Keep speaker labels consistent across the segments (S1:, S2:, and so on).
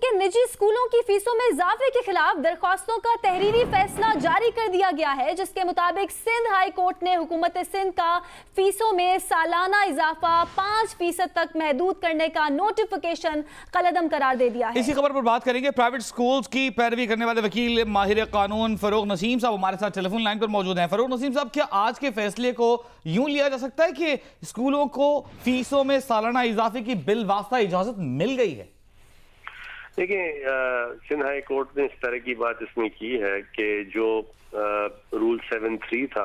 S1: कि निजी स्कूलों की फीसों में इजाफे के खिलाफ दरख्वास्तों का तहरीरी फैसला जारी कर दिया गया है, जिसके मुताबिक सिंध हाई कोर्ट ने हुकूमत सिंध का फीसों में सालाना इजाफा 5% तक महदूद करने का नोटिफिकेशन कलअदम करार दे दिया है।
S2: इसी खबर पर बात करेंगे। प्राइवेट स्कूल्स की पैरवी करने वाले वकील माहिर कानून फरोग नसीम साहब हमारे साथ टेलीफोन लाइन पर मौजूद हैं। फरोग नसीम साहब, क्या आज के फैसले को यूं लिया जा सकता है कि स्कूलों को फीसों में सालाना इजाफे की बिलवास्ता इजाजत मिल गई है?
S3: देखिए, सिंध हाई कोर्ट ने इस तरह की बात इसमें की है कि जो रूल 7(3) था,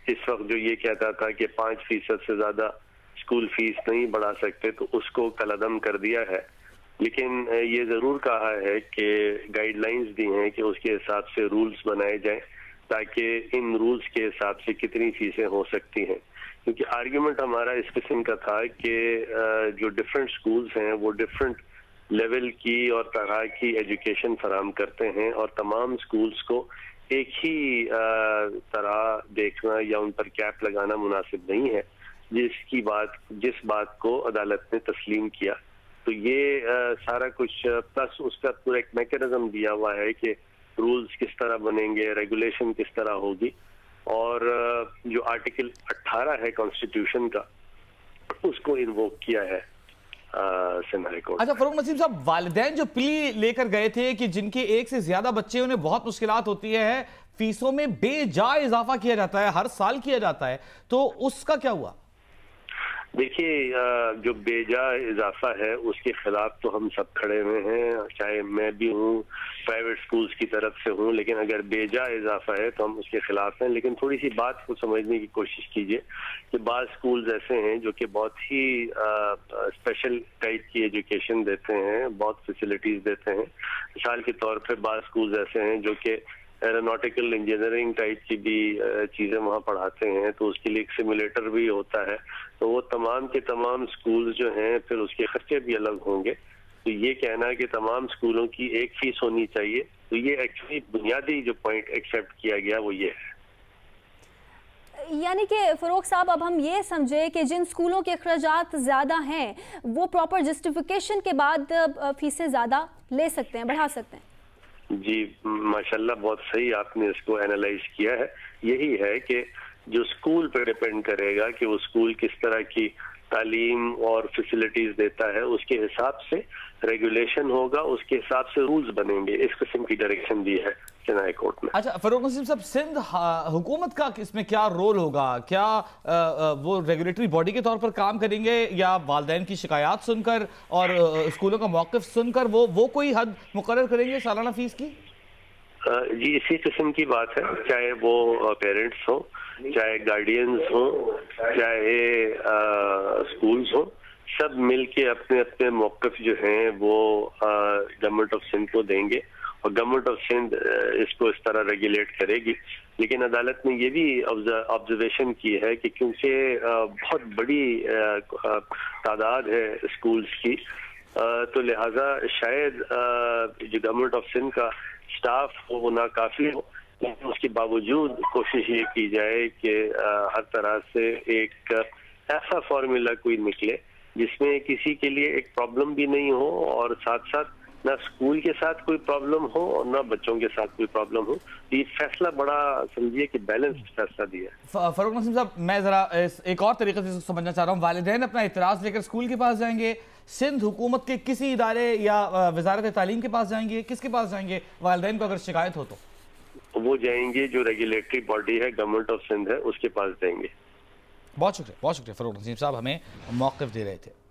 S3: इस वक्त जो ये कहता था कि 5% से ज्यादा स्कूल फीस नहीं बढ़ा सकते, तो उसको कलअदम कर दिया है। लेकिन ये जरूर कहा है कि गाइडलाइंस दी हैं कि उसके हिसाब से रूल्स बनाए जाएं, ताकि इन रूल्स के हिसाब से कितनी फीसें हो सकती हैं। क्योंकि आर्ग्यूमेंट हमारा इस किस्म का था कि जो डिफरेंट स्कूल्स हैं वो डिफरेंट लेवल की और तरह की एजुकेशन फराहम करते हैं, और तमाम स्कूल्स को एक ही तरह देखना या उन पर कैप लगाना मुनासिब नहीं है, जिस बात को अदालत ने तस्लीम किया। तो ये सारा कुछ प्लस उसका पूरा एक मैकेनिज्म दिया हुआ है कि रूल्स किस तरह बनेंगे, रेगुलेशन किस तरह होगी, और जो आर्टिकल 18 है कॉन्स्टिट्यूशन का, उसको इन्वोक किया है सिंध हाई कोर्ट।
S2: अच्छा फरोग नसीम साहब, वालिदैन जो प्ली लेकर गए थे कि जिनके एक से ज्यादा बच्चे, उन्हें बहुत मुश्किलात होती है, फीसों में बेजा इजाफा किया जाता है, हर साल किया जाता है, तो उसका क्या हुआ?
S3: देखिए, जो बेजा इजाफा है उसके खिलाफ तो हम सब खड़े हुए हैं, चाहे मैं भी हूँ, प्राइवेट स्कूल्स की तरफ से हूँ, लेकिन अगर बेजा इजाफा है तो हम उसके खिलाफ हैं। लेकिन थोड़ी सी बात को समझने की कोशिश कीजिए कि बाज़ स्कूल्स ऐसे हैं जो कि बहुत ही स्पेशल टाइप की एजुकेशन देते हैं, बहुत फैसिलिटीज देते हैं। मिसाल के तौर पर बाज़ स्कूल्स ऐसे हैं जो कि एरोनॉटिकल इंजीनियरिंग टाइप की भी चीज़ें वहाँ पढ़ाते हैं, तो उसके लिए एक सिमुलेटर भी होता है। तो वो तमाम के तमाम स्कूल्स जो हैं फिर उसके खर्चे भी अलग होंगे। तो ये कहना है कि तमाम स्कूलों की एक फीस होनी चाहिए, तो ये एक्चुअली बुनियादी जो पॉइंट एक्सेप्ट किया गया वो ये है।
S1: यानी कि फरोग साहब, अब हम ये समझे कि जिन स्कूलों के अखराजात ज़्यादा हैं वो प्रॉपर जस्टिफिकेशन के बाद फीसें ज़्यादा ले सकते हैं, बढ़ा सकते हैं।
S3: जी माशाल्लाह, बहुत सही आपने इसको एनालाइज किया है। यही है कि जो स्कूल पर डिपेंड करेगा कि वो स्कूल किस तरह की तालीम और फैसिलिटीज देता है, उसके हिसाब से रेगुलेशन होगा, उसके हिसाब से रूल्स बनेंगे। इस किस्म की डायरेक्शन दी है सिंध हाई कोर्ट में।
S2: अच्छा फरोग नसीम साहब, सिंध हुकूमत का इसमें क्या रोल होगा? क्या वो रेगुलेटरी बॉडी के तौर पर काम करेंगे, या वालिदैन की शिकायत सुनकर और स्कूलों का मौक़िफ़ सुनकर वो कोई हद मुकर्रर करेंगे सालाना फीस की?
S3: जी इसी किस्म की बात है, चाहे वो पेरेंट्स हों, चाहे गार्डियंस हों, चाहे स्कूल्स हों, सब मिलके अपने अपने मौक़िफ़ जो हैं वो गवर्नमेंट ऑफ सिंध को देंगे, और गवर्नमेंट ऑफ सिंध इसको इस तरह रेगुलेट करेगी। लेकिन अदालत ने ये भी ऑब्जर्वेशन की है कि क्योंकि बहुत बड़ी तादाद है स्कूल्स की, तो लिहाजा शायद जो गवर्नमेंट ऑफ सिंध का स्टाफ हो वो नाकाफी हो, लेकिन उसके बावजूद कोशिश ये की जाए कि हर तरह से एक ऐसा फॉर्मूला कोई निकले जिसमें किसी के लिए एक प्रॉब्लम भी नहीं हो, और साथ साथ ना स्कूल के साथ कोई प्रॉब्लम हो और ना बच्चों के साथ कोई प्रॉब्लम हो। तो ये फैसला बड़ा समझिए कि बैलेंस्ड फैसला दिया।
S2: फरोग नसीम साहब, मैं जरा एक और तरीके से समझना चाह रहा हूँ। वालिदैन अपना इतराज़ लेकर स्कूल के पास जाएंगे, सिंध हुकूमत के किसी इदारे या वजारत तालीम के पास जाएंगे, किसके पास जाएंगे वालिदैन को अगर शिकायत हो तो?
S3: वो जाएंगे जो रेगुलेटरी बॉडी है, गवर्नमेंट ऑफ सिंध है, उसके पास जाएंगे।
S2: बहुत शुक्रिया फरोग नसीम साहब, हमें मौक़िफ़ दे रहे थे।